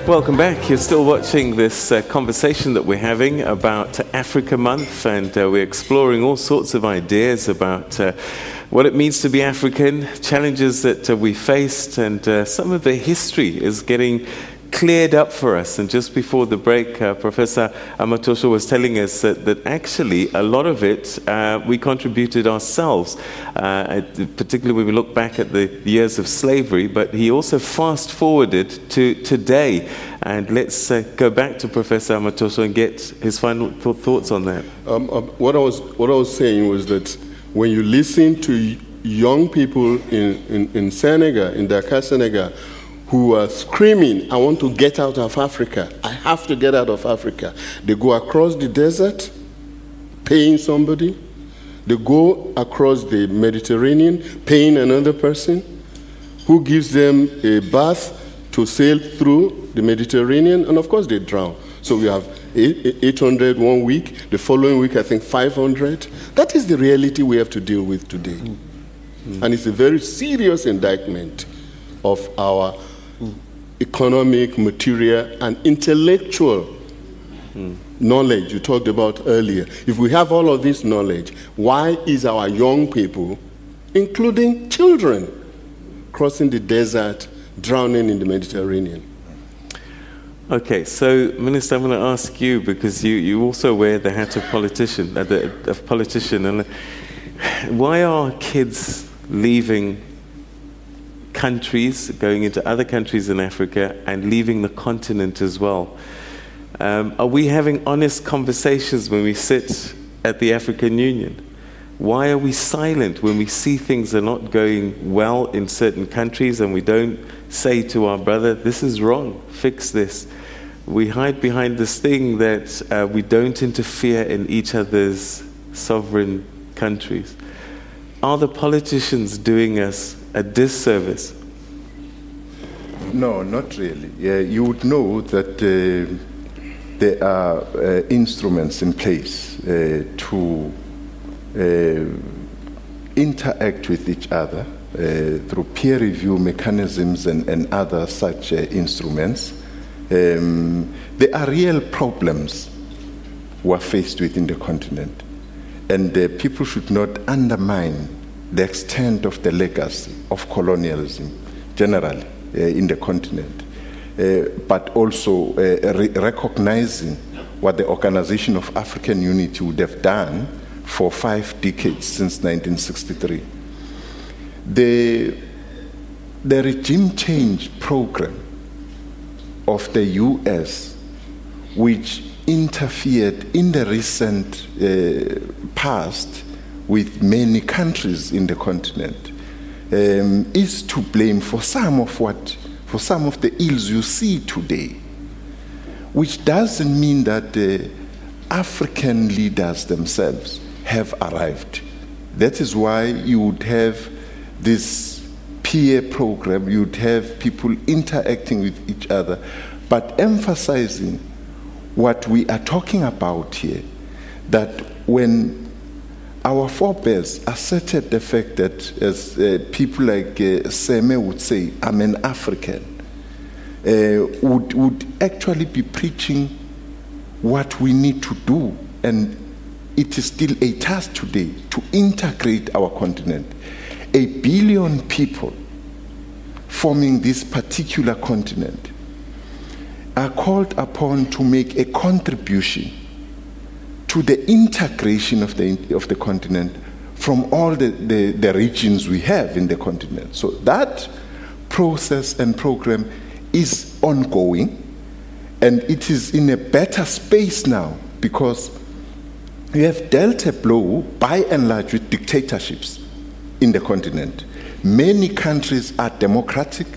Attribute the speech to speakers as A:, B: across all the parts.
A: Welcome back. You're still watching this conversation that we're having about Africa Month, and we're exploring all sorts of ideas about what it means to be African, challenges that we faced, and some of the history is getting cleared up for us. And just before the break, Professor Ntethwa was telling us that actually a lot of it we contributed ourselves, particularly when we look back at the years of slavery, but he also fast forwarded to today. And let's go back to Professor Ntethwa and get his final thoughts on that.
B: What I was saying was that when you listen to young people in Senegal, in Dakar, Senegal, who are screaming, I want to get out of Africa. I have to get out of Africa. They go across the desert, paying somebody. They go across the Mediterranean, paying another person who gives them a bath to sail through the Mediterranean, and of course they drown. So we have 800 one week, the following week I think 500. That is the reality we have to deal with today. And it's a very serious indictment of our economic, material, and intellectual knowledge you talked about earlier. If we have all of this knowledge, why is our young people, including children, crossing the desert, drowning in the Mediterranean?
A: Okay, so Minister, I'm going to ask you, because you also wear the hat of politician, and why are kids leaving countries, going into other countries in Africa, and leaving the continent as well? Are we having honest conversations when we sit at the African Union? Why are we silent when we see things are not going well in certain countries, and we don't say to our brother, this is wrong, fix this? We hide behind this thing that we don't interfere in each other's sovereign countries. Are the politicians doing us a disservice?
C: No, not really. You would know that there are instruments in place to interact with each other through peer review mechanisms and other such instruments. There are real problems we're faced with in the continent, and people should not undermine the extent of the legacy of colonialism generally in the continent, but also recognizing what the Organization of African Unity would have done for 5 decades since 1963. The regime change program of the US, which interfered in the recent past with many countries in the continent, is to blame for some of the ills you see today, which doesn't mean that the African leaders themselves have arrived. That is why you would have this peer program, you'd have people interacting with each other, but emphasizing what we are talking about here, that when our forebears asserted the fact that, as people like Seme would say, I'm an African, would actually be preaching what we need to do, and it is still a task today to integrate our continent. 1 billion people forming this particular continent are called upon to make a contribution to the integration of the continent from all the regions we have in the continent. So that process and program is ongoing, and it is in a better space now because we have dealt a blow by and large with dictatorships in the continent. Many countries are democratic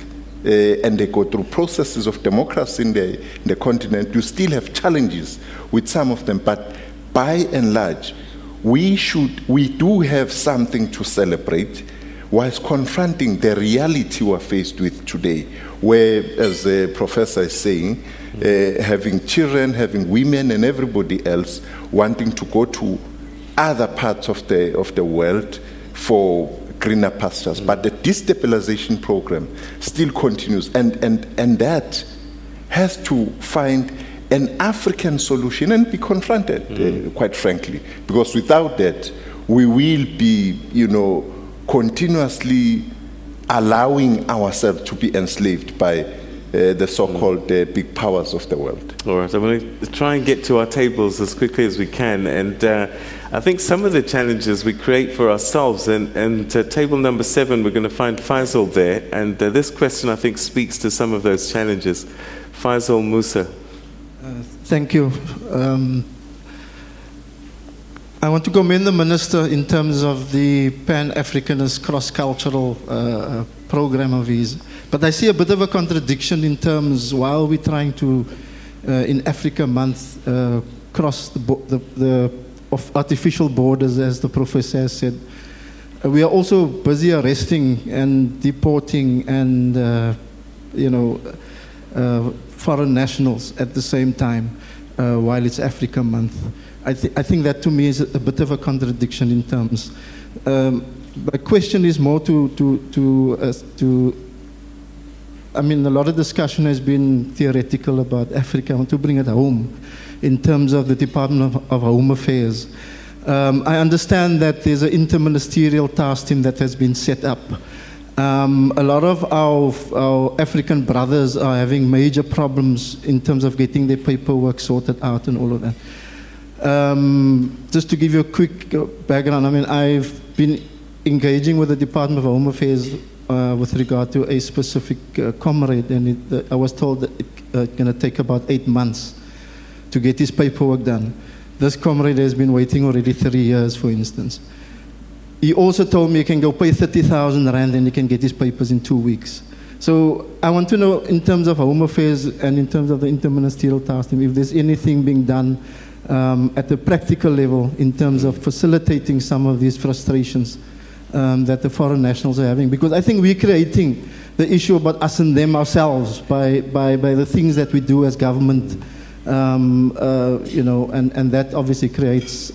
C: and they go through processes of democracy in the continent. You still have challenges with some of them, but by and large, we do have something to celebrate whilst confronting the reality we're faced with today, where, as the professor is saying, having children, having women and everybody else wanting to go to other parts of the world for greener pastures. But the destabilization program still continues, and that has to find an African solution and be confronted, quite frankly, because without that, we will be, continuously allowing ourselves to be enslaved by the so-called big powers of the world.
A: All right, I'm going to try and get to our tables as quickly as we can, and I think some of the challenges we create for ourselves, and table number 7, we're going to find Faisal there, and this question I think speaks to some of those challenges. Faisal Musa.
D: Thank you. I want to commend the Minister in terms of the Pan-Africanist cross-cultural program of his. But I see a bit of a contradiction in terms, while we're trying to, in Africa Month, cross the artificial borders, as the Professor has said, we are also busy arresting and deporting and, foreign nationals at the same time, while it's Africa Month. I think that to me is a bit of a contradiction in terms. My question is more I mean, a lot of discussion has been theoretical about Africa. I want to bring it home in terms of the Department of Home Affairs. I understand that there's an interministerial task team that has been set up. A lot of our African brothers are having major problems in terms of getting their paperwork sorted out and all of that. Just to give you a quick background, I mean, I've been engaging with the Department of Home Affairs with regard to a specific comrade, and I was told that it's going to take about 8 months to get his paperwork done. This comrade has been waiting already 3 years, for instance. He also told me he can go pay 30,000 Rand and he can get his papers in 2 weeks. So I want to know, in terms of Home Affairs and in terms of the interministerial task team, if there's anything being done at the practical level in terms of facilitating some of these frustrations that the foreign nationals are having. Because I think we're creating the issue about us and them ourselves by the things that we do as government, and that obviously creates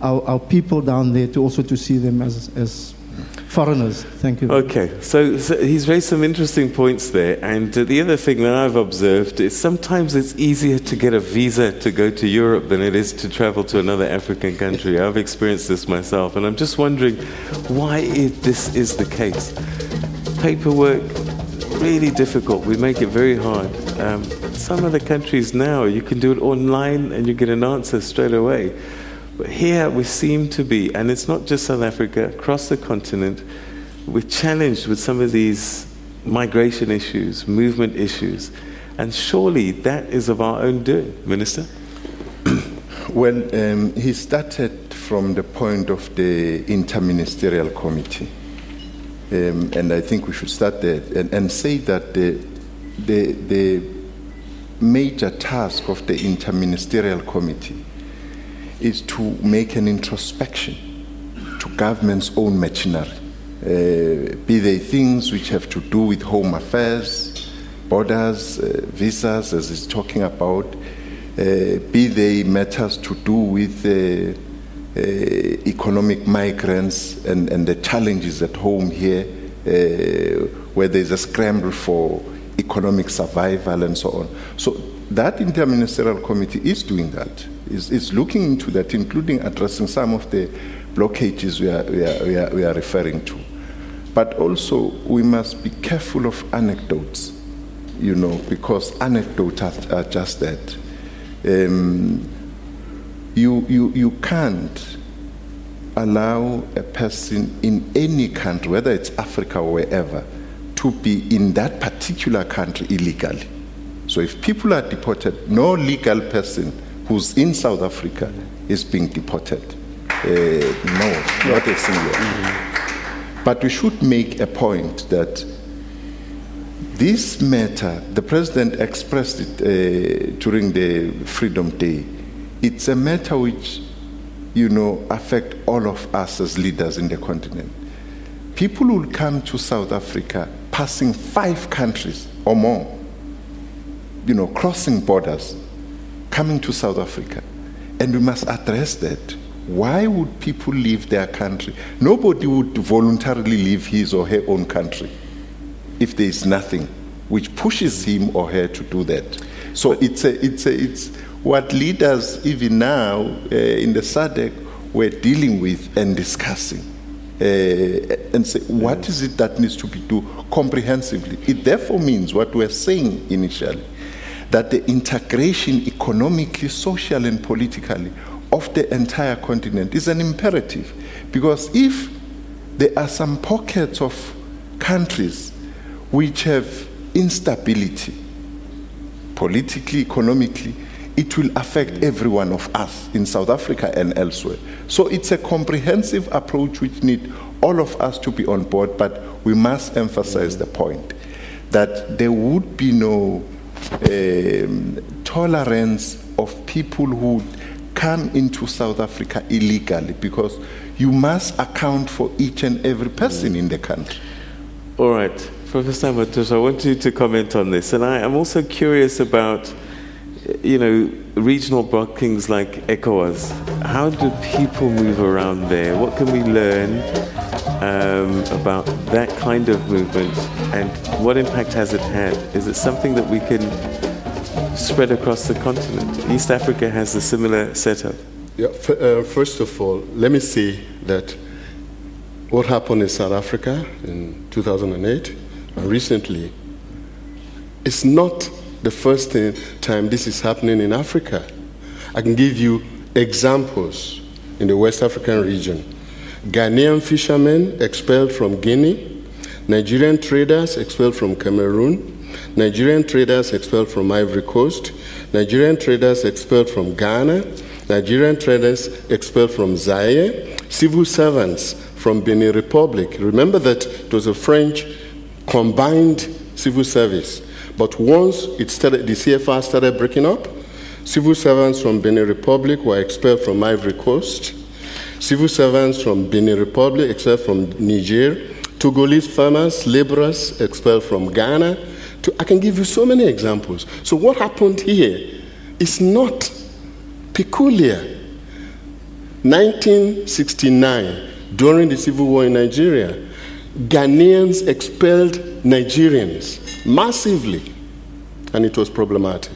D: our people down there to also to see them as foreigners. Thank you.
A: Okay, so he's raised some interesting points there, and the other thing that I've observed is sometimes it's easier to get a visa to go to Europe than it is to travel to another African country. I've experienced this myself, and I'm just wondering why this is the case. Paperwork, really difficult. We make it very hard. Some other countries now, you can do it online and you get an answer straight away. But here we seem to be, and it's not just South Africa, across the continent, we're challenged with some of these migration issues, movement issues, and surely that is of our own doing. Minister?
C: Well, he started from the point of the interministerial committee, and I think we should start there and say that the major task of the interministerial committee is to make an introspection to government's own machinery, be they things which have to do with home affairs, borders, visas, as he's talking about, be they matters to do with economic migrants and the challenges at home here, where there's a scramble for economic survival and so on. So that interministerial committee is doing that. Is looking into that, including addressing some of the blockages we are referring to. But also, we must be careful of anecdotes, because anecdotes are just that. You can't allow a person in any country, whether it's Africa or wherever, to be in that particular country illegally. So if people are deported, no legal person who's in South Africa is being deported. No, not a single. But we should make a point that this matter, the President expressed it during the Freedom Day, it's a matter which, affect all of us as leaders in the continent. People will come to South Africa passing 5 countries or more, crossing borders, coming to South Africa, and we must address that. Why would people leave their country? Nobody would voluntarily leave his or her own country if there is nothing which pushes him or her to do that. So it's what leaders even now in the SADC were dealing with and discussing. And say, what is it that needs to be done comprehensively? It therefore means what we're saying initially, that the integration economically, socially, and politically of the entire continent is an imperative. Because if there are some pockets of countries which have instability, politically, economically, it will affect every one of us in South Africa and elsewhere. So it's a comprehensive approach which needs all of us to be on board, but we must emphasize the point that there would be no tolerance of people who come into South Africa illegally, because you must account for each and every person in the country.
A: All right, Professor Mthethwa, I want you to comment on this. And I'm also curious about, regional blockings like ECOWAS. How do people move around there? What can we learn about that kind of movement, and what impact has it had? Is it something that we can spread across the continent? East Africa has a similar setup.
B: Yeah, first of all, let me say that what happened in South Africa in 2008 and recently is not the first time this is happening in Africa. I can give you examples in the West African region. Ghanaian fishermen expelled from Guinea, Nigerian traders expelled from Cameroon, Nigerian traders expelled from Ivory Coast, Nigerian traders expelled from Ghana, Nigerian traders expelled from Zaire, civil servants from Benin Republic. Remember that it was a French combined civil service. But once it started, the CFR started breaking up, civil servants from Benin Republic were expelled from Ivory Coast, civil servants from Benin Republic expelled from Niger, Togolese farmers, laborers expelled from Ghana. I can give you so many examples. So what happened here is not peculiar. 1969, during the civil war in Nigeria, Ghanaians expelled Nigerians massively, and it was problematic.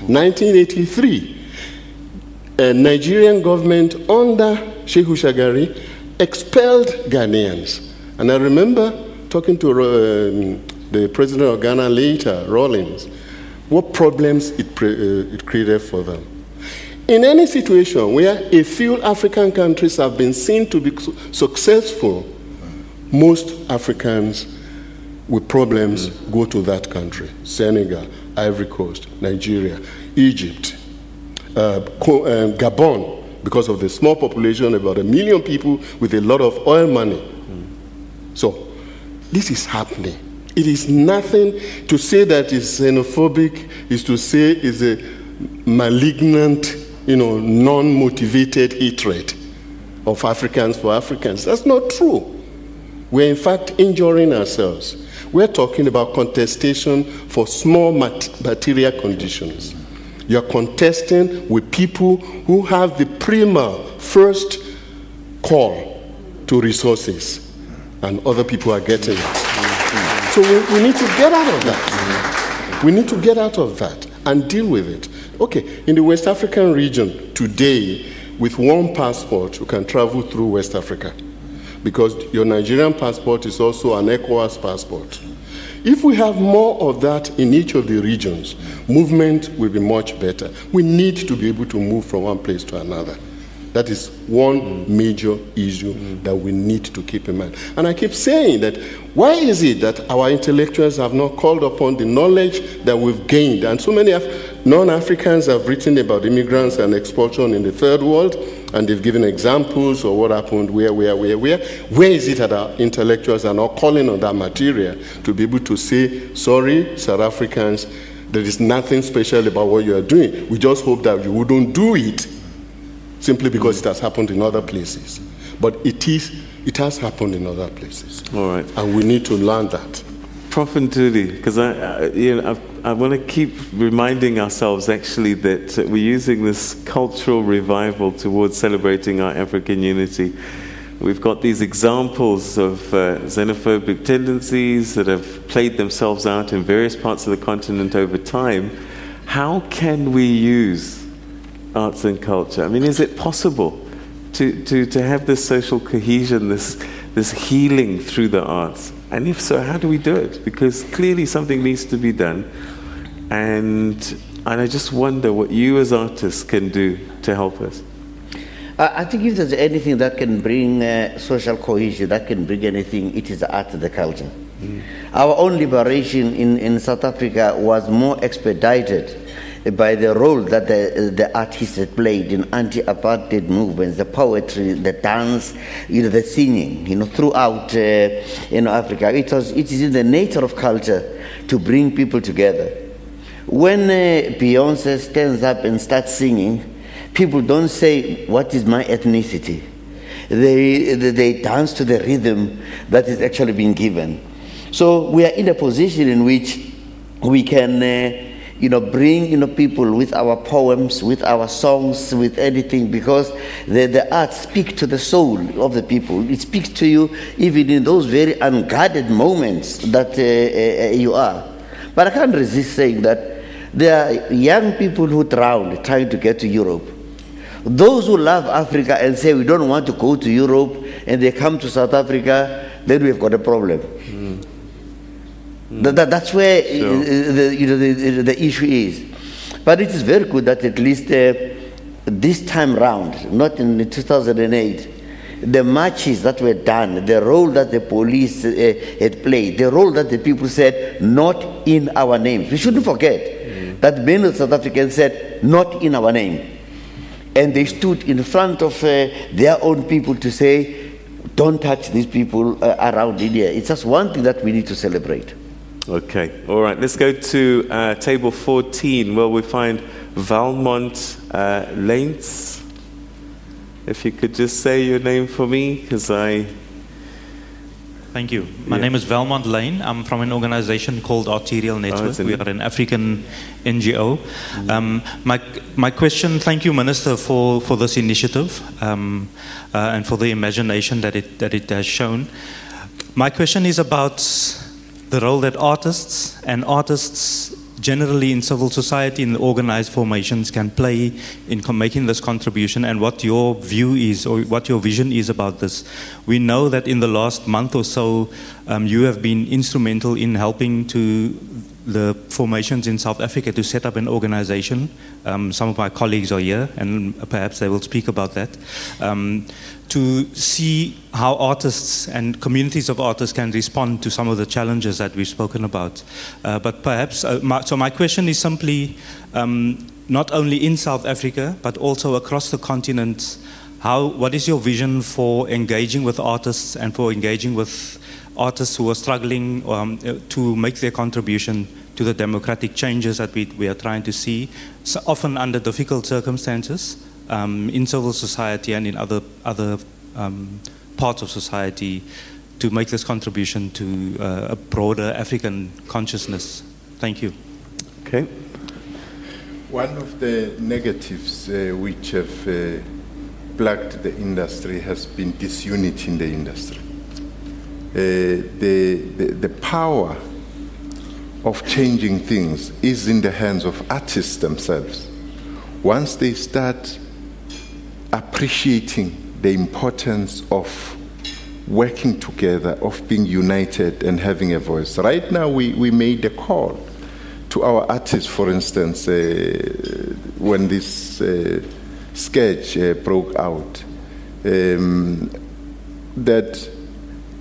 B: 1983, a Nigerian government under Shehu Shagari expelled Ghanaians. And I remember talking to the president of Ghana later, Rawlings, what problems it created for them. In any situation where a few African countries have been seen to be successful, most Africans with problems go to that country. Senegal, Ivory Coast, Nigeria, Egypt, Gabon, because of the small population, about 1 million people with a lot of oil money. So this is happening. It is nothing to say that it's xenophobic, is to say it's a malignant, non-motivated hatred of Africans for Africans. That's not true. We're in fact injuring ourselves. We're talking about contestation for small material conditions. You're contesting with people who have the first call to resources, and other people are getting it. So we need to get out of that. We need to get out of that and deal with it. Okay, in the West African region today, with one passport, you can travel through West Africa, because your Nigerian passport is also an ECOWAS passport. If we have more of that in each of the regions, movement will be much better. We need to be able to move from one place to another. That is one major issue that we need to keep in mind. And I keep saying that, why is it that our intellectuals have not called upon the knowledge that we've gained? And so many non-Africans have written about immigrants and expulsion in the third world, and they've given examples of what happened where. Where is it that our intellectuals are not calling on that material to be able to say, sorry, South Africans, there is nothing special about what you are doing. We just hope that you wouldn't do it simply because it has happened in other places. But it has happened in other places. All right. And we need to learn that.
A: Prof Ntuli, because I want to keep reminding ourselves actually that we're using this cultural revival towards celebrating our African unity. We've got these examples of xenophobic tendencies that have played themselves out in various parts of the continent over time. How can we use arts and culture? I mean, is it possible to have this social cohesion, this healing through the arts? And if so, how do we do it? Because clearly something needs to be done. And I just wonder what you as artists can do to help us.
E: I think if there's anything that can bring social cohesion, that can bring anything, it is the art and the culture. Our own liberation in South Africa was more expedited by the role that the artists had played in anti-apartheid movements, the poetry, the dance, the singing, throughout Africa. It is in the nature of culture to bring people together. When Beyonce stands up and starts singing, people don't say, what is my ethnicity? They dance to the rhythm that is actually being given. So we are in a position in which we can bring people with our poems, with our songs, with anything, because the arts speak to the soul of the people. It speaks to you even in those very unguarded moments that you are. But I can't resist saying that there are young people who drowned trying to get to Europe. Those who love Africa and say we don't want to go to Europe and they come to South Africa, then we've got a problem. That's where the issue is. But it is very good that at least this time round, not in 2008, the marches that were done, the role that the police had played, the role that the people said, not in our name. We shouldn't forget that many South Africans said, not in our name. And they stood in front of their own people to say, don't touch these people around India. It's just one thing that we need to celebrate.
A: Okay, all right. Let's go to table 14, where we find Valmont Lanes. If you could just say your name for me, because
F: Thank you. My name is Valmont Lane. I'm from an organization called Arterial Network. We are an African NGO. My question, thank you, Minister, for this initiative and for the imagination that it has shown. My question is about the role that artists and artists generally in civil society, in organized formations, can play in making this contribution, and what your view is or what your vision is about this. We know that in the last month or so, you have been instrumental in helping to the formations in South Africa to set up an organization. Some of my colleagues are here, and perhaps they will speak about that. To see how artists and communities of artists can respond to some of the challenges that we've spoken about. But perhaps, so my question is simply, not only in South Africa, but also across the continent, what is your vision for engaging with artists and for engaging with artists who are struggling to make their contribution to the democratic changes that we are trying to see, so often under difficult circumstances, in civil society and in other parts of society, to make this contribution to a broader African consciousness. Thank you.
A: Okay.
C: One of the negatives which have plagued the industry has been disunity in the industry. The power of changing things is in the hands of artists themselves. Once they start appreciating the importance of working together, of being united and having a voice. Right now we made a call to our artists, for instance, when this sketch broke out, that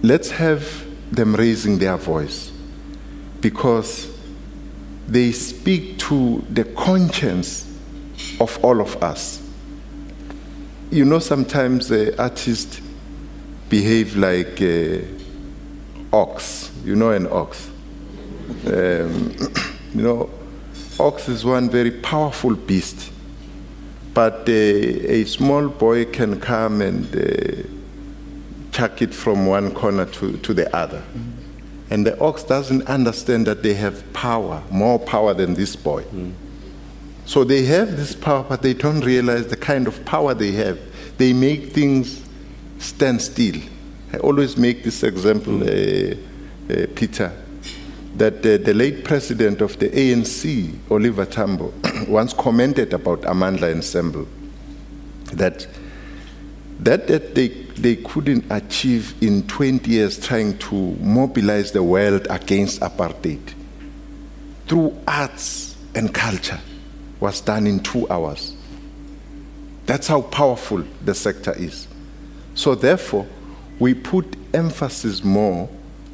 C: let's have them raising their voice, because they speak to the conscience of all of us. You know, sometimes artists behave like ox. You know an ox? Ox is one very powerful beast, but a small boy can come and chuck it from one corner to the other. And the ox doesn't understand that they have power, more power than this boy. So they have this power, but they don't realize the kind of power they have. They make things stand still. I always make this example, Peter. that the late president of the ANC, Oliver Tambo, once commented about Amandla Ensemble, that they couldn't achieve in 20 years trying to mobilize the world against apartheid through arts and culture was done in 2 hours. That's how powerful the sector is. So therefore, we put emphasis more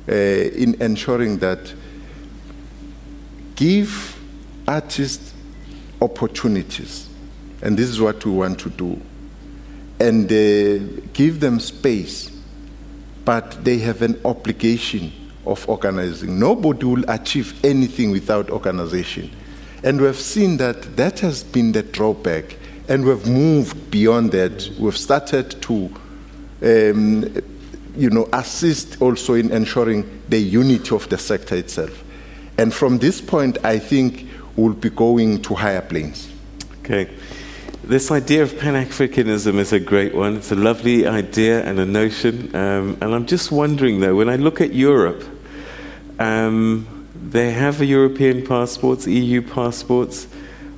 C: in ensuring that give artists opportunities, and this is what we want to do, and give them space, but they have an obligation of organizing. Nobody will achieve anything without organization. And we've seen that that has been the drawback, and we've moved beyond that. We've started to assist also in ensuring the unity of the sector itself. And from this point, I think we'll be going to higher planes.
A: Okay. This idea of Pan-Africanism is a great one. It's a lovely idea and a notion. And I'm just wondering, though, when I look at Europe, they have European passports, EU passports,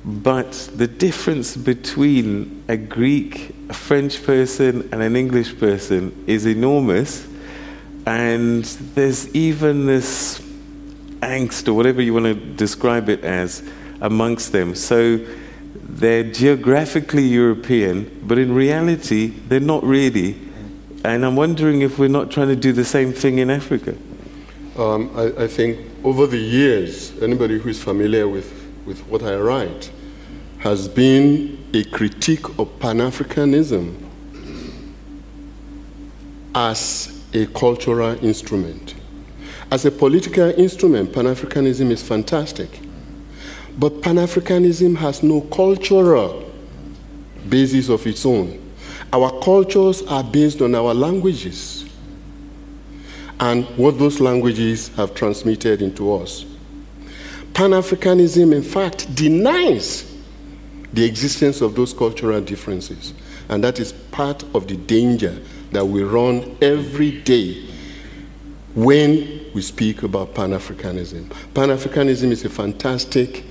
A: but the difference between a Greek, a French person, and an English person is enormous. And there's even this angst, or whatever you want to describe it as, amongst them. So they're geographically European, but in reality, they're not really. And I'm wondering if we're not trying to do the same thing in Africa.
B: I think over the years, anybody who is familiar with what I write has been a critique of Pan-Africanism as a cultural instrument. As a political instrument, Pan-Africanism is fantastic. But Pan-Africanism has no cultural basis of its own. Our cultures are based on our languages and what those languages have transmitted into us. Pan-Africanism, in fact, denies the existence of those cultural differences. And that is part of the danger that we run every day when we speak about Pan-Africanism. Pan-Africanism is a fantastic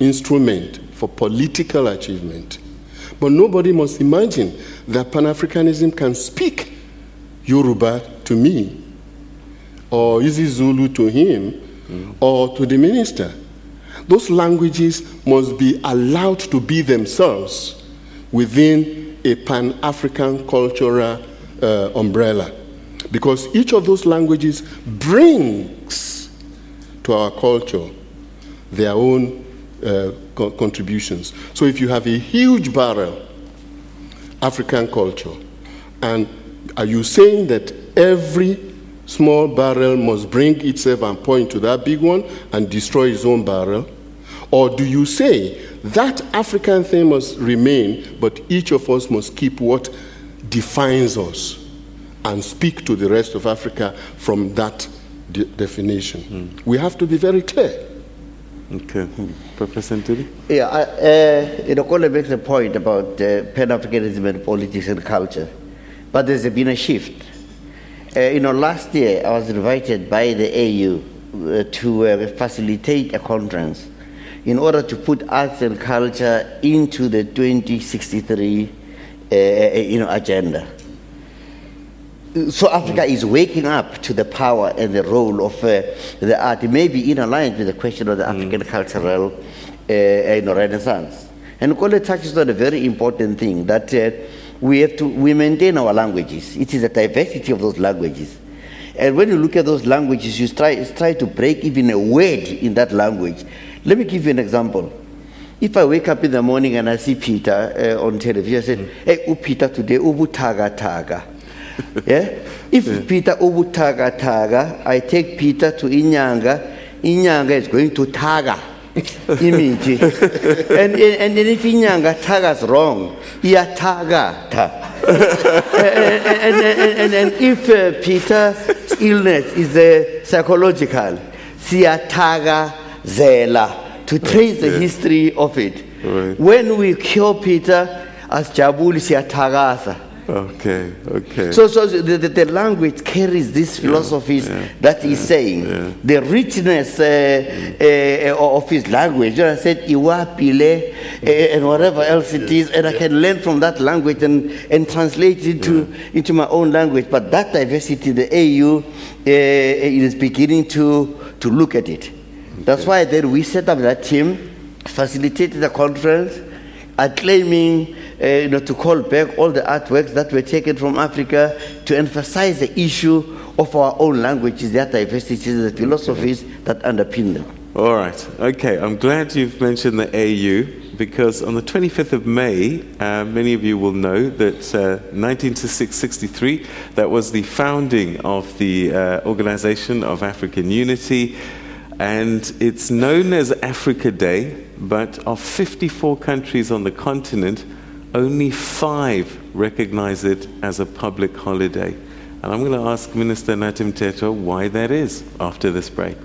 B: instrument for political achievement. But nobody must imagine that Pan-Africanism can speak Yoruba to me, or isiZulu to him, or to the minister. Those languages must be allowed to be themselves within a Pan-African cultural umbrella, because each of those languages brings to our culture their own contributions. So if you have a huge barrel, African culture, and are you saying that every small barrel must bring itself and point to that big one and destroy its own barrel? Or do you say that African thing must remain, but each of us must keep what defines us and speak to the rest of Africa from that definition? We have to be very clear.
A: Okay. Professor Ntuli?
E: Yeah, Kole makes a point about Pan-Africanism and politics and culture, but there's been a shift. Last year I was invited by the AU to facilitate a conference in order to put arts and culture into the 2063 agenda. So Africa is waking up to the power and the role of the art. It may be in alliance with the question of the African cultural renaissance. And Kole touches on a very important thing, that we maintain our languages. It is a diversity of those languages. And when you look at those languages, you try to break even a word in that language. Let me give you an example. If I wake up in the morning and I see Peter on television, I say, hey, Peter today, ubu taga taga. Yeah? If Peter ubu taga taga, I take Peter to Inyanga. Inyanga is going to taga. Imiti. And if Inyanga taga's wrong, iya taga ta. And if Peter's illness is psychological, siya taga zela, to trace the history of it. Right. When we cure Peter as Jabuli siya tagasa.
A: Okay, okay.
E: So the language carries these philosophies that he's saying. The richness of his language. I said, Iwa, Pile, and whatever else it is, and I can learn from that language and translate it into my own language. But that diversity, the AU is beginning to look at it. That's why then we set up that team, facilitated the conference, claiming to call back all the artworks that were taken from Africa to emphasize the issue of our own languages, their diversities, the philosophies that underpin them.
A: All right. Okay. I'm glad you've mentioned the AU, because on the 25th of May, many of you will know that 1963, that was the founding of the Organization of African Unity, and it's known as Africa Day, but of 54 countries on the continent, only 5 recognize it as a public holiday. And I'm going to ask Minister Nathi Mthethwa why that is after this break.